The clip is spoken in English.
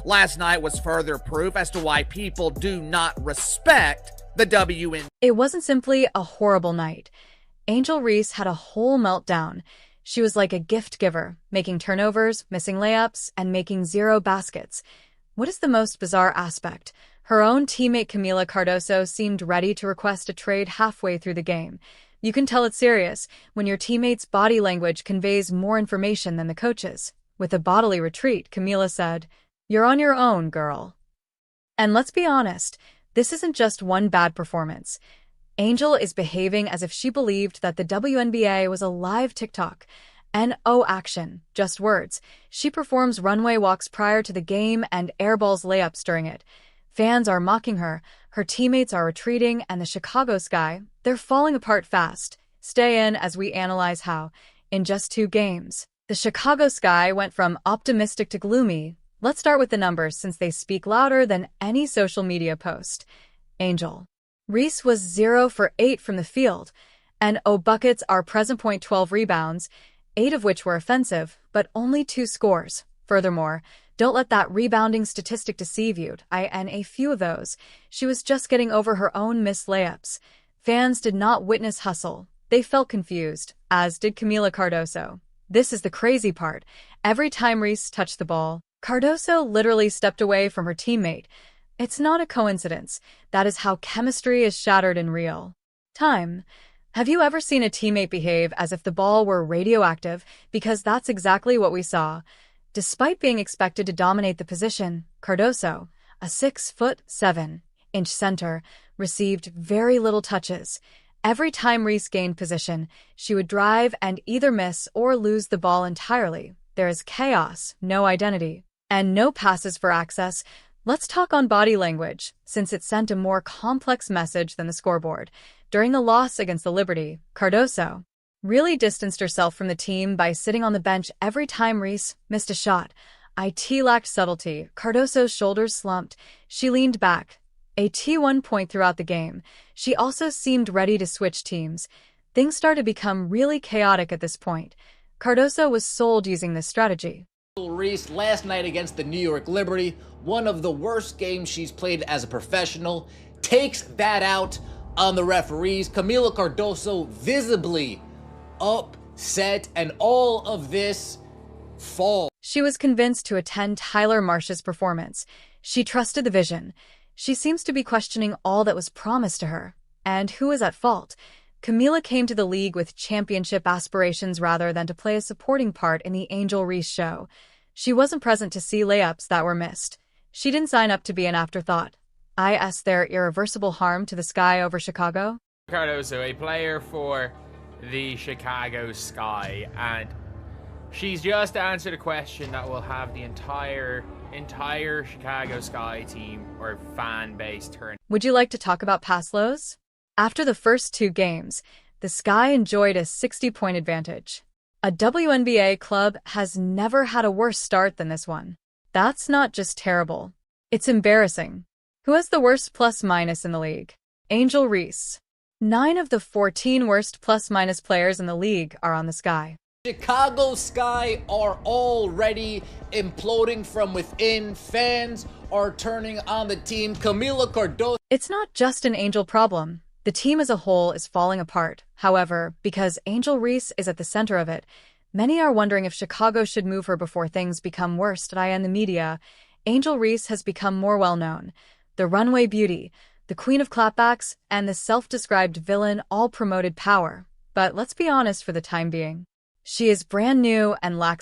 Last night was further proof as to why people do not respect the WNBA. It wasn't simply a horrible night. Angel Reese had a whole meltdown. She was like a gift giver, making turnovers, missing layups, and making 0 baskets. What is the most bizarre aspect? Her own teammate Camila Cardoso seemed ready to request a trade halfway through the game. You can tell it's serious when your teammate's body language conveys more information than the coach's. With a bodily retreat, Camila said, "You're on your own, girl." And let's be honest, this isn't just one bad performance. Angel is behaving as if she believed that the WNBA was a live TikTok. No action, just words. She performs runway walks prior to the game and airballs layups during it. Fans are mocking her, her teammates are retreating, and the Chicago Sky, they're falling apart fast. Stay in as we analyze how, in just 2 games, the Chicago Sky went from optimistic to gloomy. Let's start with the numbers since they speak louder than any social media post. Angel Reese was 0 for 8 from the field, and buckets are present point 12 rebounds, 8 of which were offensive, but only 2 scores. Furthermore, don't let that rebounding statistic deceive you. In a few of those, she was just getting over her own missed layups. Fans did not witness hustle. They felt confused, as did Camila Cardoso. This is the crazy part. Every time Reese touched the ball, Cardoso literally stepped away from her teammate. It's not a coincidence. That is how chemistry is shattered in real time. Have you ever seen a teammate behave as if the ball were radioactive? Because that's exactly what we saw. Despite being expected to dominate the position, Cardoso, a 6'7" center, received very little touches. Every time Reese gained position, she would drive and either miss or lose the ball entirely. There is chaos, no identity, and no passes for access. Let's talk on body language, since it sent a more complex message than the scoreboard. During the loss against the Liberty, Cardoso really distanced herself from the team by sitting on the bench every time Reese missed a shot. It lacked subtlety. Cardoso's shoulders slumped. She leaned back. A T1 point throughout the game. She also seemed ready to switch teams. Things started to become really chaotic at this point. Cardoso was sold using this strategy. Reese last night against the New York Liberty, one of the worst games she's played as a professional, takes that out on the referees. Camila Cardoso visibly upset, and all of this falls. She was convinced to attend Tyler Marsh's performance. She trusted the vision. She seems to be questioning all that was promised to her. And who is at fault? Camila came to the league with championship aspirations rather than to play a supporting part in the Angel Reese show. She wasn't present to see layups that were missed. She didn't sign up to be an afterthought. Is there irreversible harm to the Sky over Chicago? Cardoso, a player for the Chicago Sky, and she's just answered a question that will have the entire Chicago Sky team or fan base turn. Would you like to talk about pass lows? After the first 2 games, the Sky enjoyed a 60-point advantage. A WNBA club has never had a worse start than this one. That's not just terrible. It's embarrassing. Who has the worst plus-minus in the league? Angel Reese. 9 of the 14 worst plus-minus players in the league are on the Sky. Chicago Sky are already imploding from within. Fans are turning on the team. Camila Cardoso. It's not just an Angel problem. The team as a whole is falling apart. However, because Angel Reese is at the center of it, many are wondering if Chicago should move her before things become worse. In the media, Angel Reese has become more well-known. The runway beauty, the queen of clapbacks, and the self-described villain all promoted power. But let's be honest for the time being. She is brand new and lacks